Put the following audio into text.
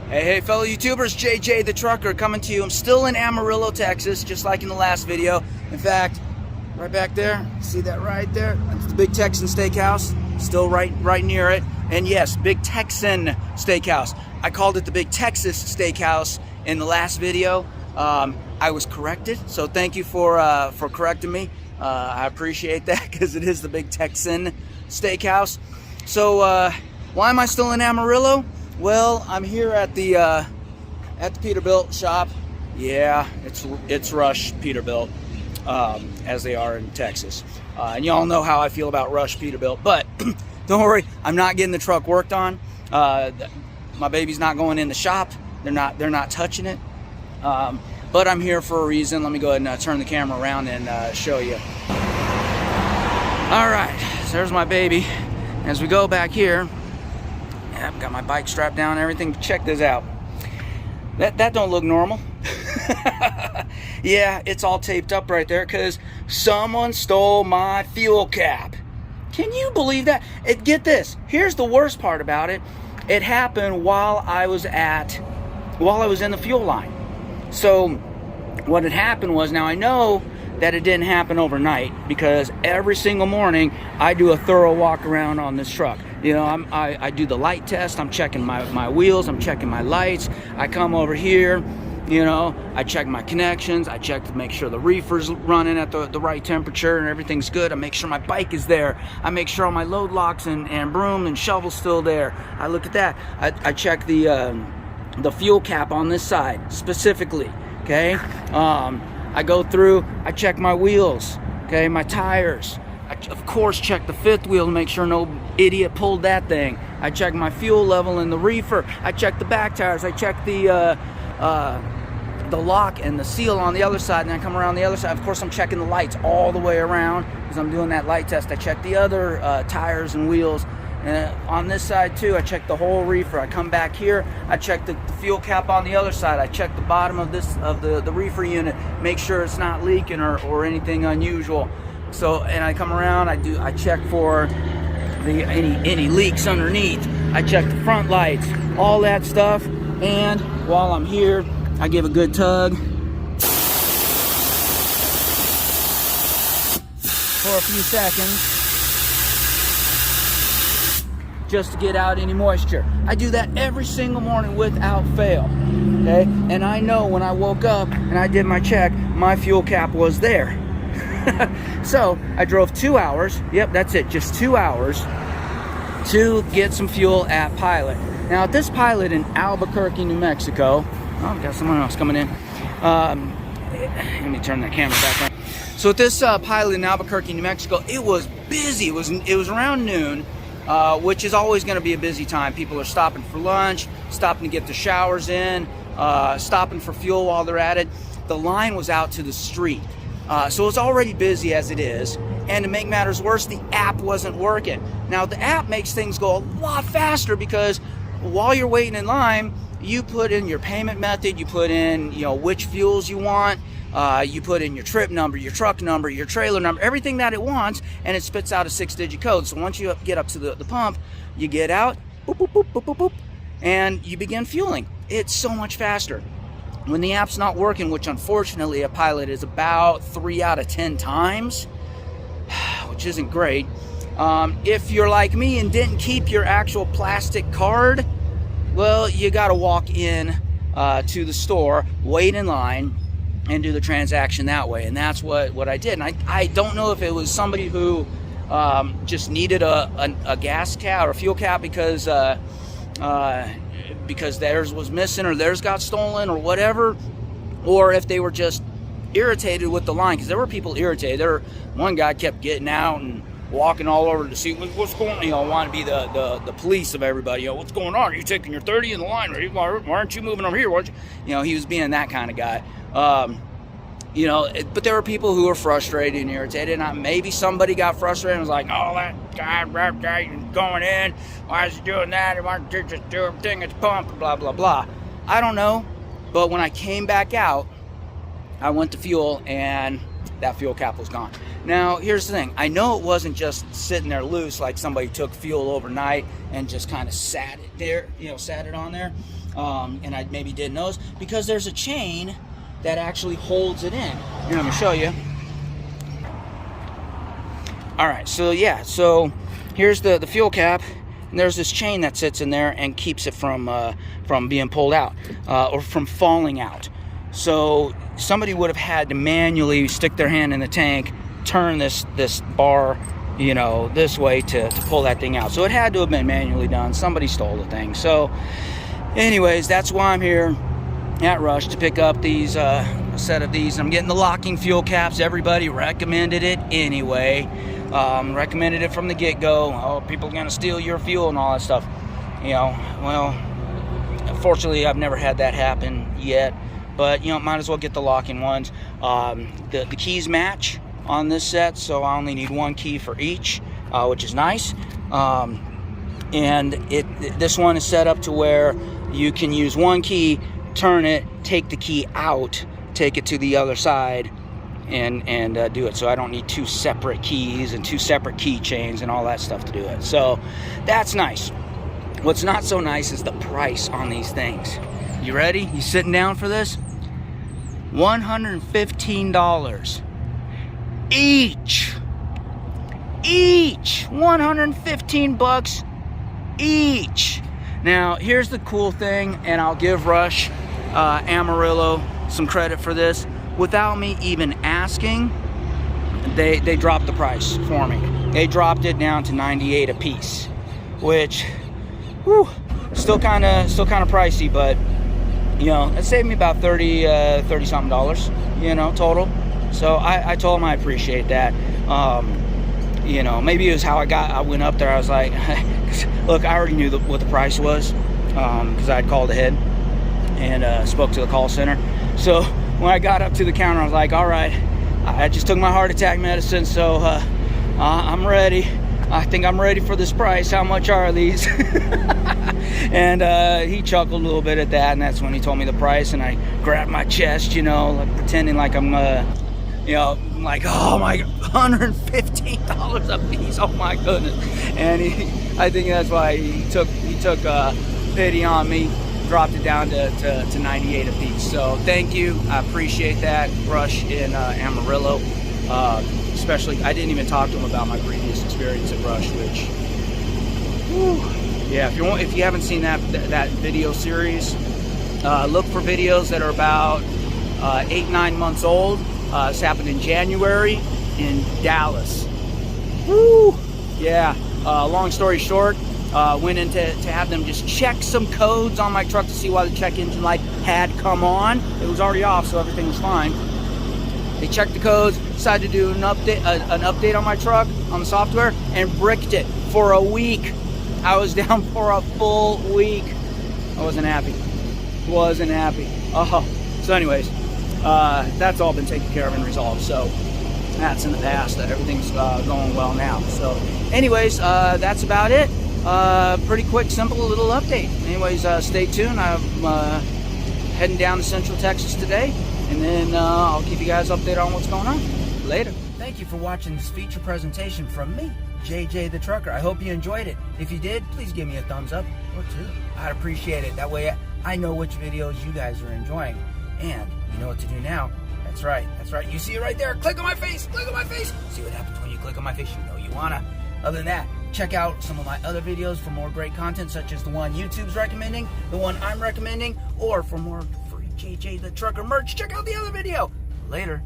Hey, fellow YouTubers, JJ the Trucker coming to you. I'm still in Amarillo, Texas, just like in the last video. In fact, right back there, see that right there? That's the Big Texan Steakhouse, still right near it. And yes, Big Texan Steakhouse. I called it the Big Texas Steakhouse in the last video. I was corrected, so thank you for correcting me. I appreciate that because it is the Big Texan Steakhouse. So why am I still in Amarillo? Well, I'm here at the Peterbilt shop. Yeah, it's Rush Peterbilt, as they are in Texas. And y'all know how I feel about Rush Peterbilt. But don't worry, I'm not getting the truck worked on. My baby's not going in the shop. They're not touching it. But I'm here for a reason. Let me go ahead and turn the camera around and show you. All right, so there's my baby. As we go back here, I've got my bike strapped down and everything. Check this out. That don't look normal. Yeah, it's all taped up right there because someone stole my fuel cap. Can you believe that? Get this. Here's the worst part about it. It happened while I was in the fuel line. So what had happened was, now I know that it didn't happen overnight because every single morning I do a thorough walk around on this truck. You know, I do the light test. I'm checking my wheels. I'm checking my lights. I come over here, you know, I check my connections. I check to make sure the reefer's running at the right temperature and everything's good. I make sure my bike is there. I make sure all my load locks and broom and shovel's still there. I look at that. I check the fuel cap on this side specifically, okay? I go through, I check my wheels, okay, my tires. I, of course, check the fifth wheel to make sure no idiot pulled that thing. I check my fuel level in the reefer. I check the back tires. I check the lock and the seal on the other side, and I come around the other side. Of course, I'm checking the lights all the way around because I'm doing that light test. I check the other tires and wheels. And on this side too, I check the whole reefer. I come back here, I check the fuel cap on the other side. I check the bottom of the reefer unit, make sure it's not leaking or anything unusual. So, and I come around, I check for any leaks underneath. I check the front lights, all that stuff. And while I'm here, I give a good tug for a few seconds, just to get out any moisture. I do that every single morning without fail, okay? And I know when I woke up and I did my check, my fuel cap was there. So I drove 2 hours, yep, that's it, just 2 hours to get some fuel at Pilot. Now at this Pilot in Albuquerque, New Mexico, oh, we got someone else coming in. Let me turn that camera back on. So at this Pilot in Albuquerque, New Mexico, it was busy. It was around noon. Which is always going to be a busy time. People are stopping for lunch, stopping to get their showers in, stopping for fuel while they're at it. The line was out to the street. So it's already busy as it is. And to make matters worse, the app wasn't working. Now, the app makes things go a lot faster because while you're waiting in line, you put in your payment method, you put in, you know, which fuels you want, you put in your trip number, your truck number, your trailer number, everything that it wants, and it spits out a 6-digit code. So once you get up to the pump, you get out, boop, boop, boop, boop, boop, boop, and you begin fueling. It's so much faster. When the app's not working, which unfortunately a Pilot is about 3 out of 10 times, which isn't great. If you're like me and didn't keep your actual plastic card, well, you got to walk in to the store, wait in line, and do the transaction that way. And that's what I did. And I don't know if it was somebody who just needed a gas cap or a fuel cap because theirs was missing or theirs got stolen or whatever, or if they were just irritated with the line, because there were people irritated. One guy kept getting out and walking all over to see what's going on. You know, want to be the police of everybody. You know, what's going on? Are you taking your 30 in the line? Why aren't you moving over here? You know, he was being that kind of guy. You know, but there were people who were frustrated and irritated. And maybe somebody got frustrated and was like, "Oh, that guy going in. Why is he doing that? Why don't you just do everything it's pumped? Blah blah blah." I don't know, but when I came back out, I went to fuel and that fuel cap was gone. Now, here's the thing. I know it wasn't just sitting there loose like somebody took fuel overnight and just kind of sat it there, you know, sat it on there. and I maybe didn't notice, because there's a chain that actually holds it in. Here, let me show you. Alright, so yeah, so here's the fuel cap, and there's this chain that sits in there and keeps it from being pulled out, or from falling out. So somebody would have had to manually stick their hand in the tank, turn this bar, you know, this way to pull that thing out. So it had to have been manually done. Somebody stole the thing. So anyways, that's why I'm here at Rush, to pick up these a set of these. I'm getting the locking fuel caps. Everybody recommended it anyway. Recommended it from the get-go. Oh, people are gonna steal your fuel and all that stuff. You know, well, unfortunately, I've never had that happen yet. But you know, might as well get the locking ones. The keys match on this set, so I only need one key for each, which is nice. And this one is set up to where you can use one key, turn it, take the key out, take it to the other side, and do it. So I don't need two separate keys and two separate keychains and all that stuff to do it. So that's nice. What's not so nice is the price on these things. You ready? You sitting down for this? $115 each. 115 bucks each. Now here's the cool thing, and I'll give Rush Amarillo some credit for this. Without me even asking, they dropped the price for me. They dropped it down to $98 a piece, which, whew, still kind of pricey, but you know, it saved me about $30 something dollars, you know, total. So I told them I appreciate that. You know, maybe it was how I went up there. I was like, look, I already knew what the price was, because I had called ahead and spoke to the call center. So when I got up to the counter, I was like, all right, I just took my heart attack medicine, so I'm ready. I think I'm ready for this price. How much are these? And he chuckled a little bit at that, and that's when he told me the price, and I grabbed my chest, you know, like pretending like I'm, you know, like, oh my, $115 a piece, oh my goodness. And I think that's why he took pity on me, dropped it down to $98 a piece. So thank you, I appreciate that, Rush in Amarillo. Especially, I didn't even talk to him about my previous experience at Rush, which, whew, yeah, if you haven't seen that video series, look for videos that are about 8-9 months old. This happened in January in Dallas. Woo! Yeah, long story short, went in to have them just check some codes on my truck to see why the check engine light had come on. It was already off, so everything was fine. They checked the codes, decided to do an update on my truck, on the software, and bricked it for a week. I was down for a full week. I wasn't happy. Wasn't happy. Oh, so anyways, that's all been taken care of and resolved. So that's in the past. Everything's going well now. So anyways, that's about it. Pretty quick, simple little update. Anyways, stay tuned. I'm heading down to Central Texas today, and then I'll keep you guys updated on what's going on. Later. Thank you for watching this feature presentation from me, JJ the Trucker. I hope you enjoyed it. If you did, please give me a thumbs up or two. I'd appreciate it. That way I know which videos you guys are enjoying. And you know what to do now. That's right. That's right. You see it right there. Click on my face. Click on my face. See what happens when you click on my face. You know you wanna. Other than that, check out some of my other videos for more great content, such as the one YouTube's recommending, the one I'm recommending, or for more free JJ the Trucker merch, check out the other video. Later.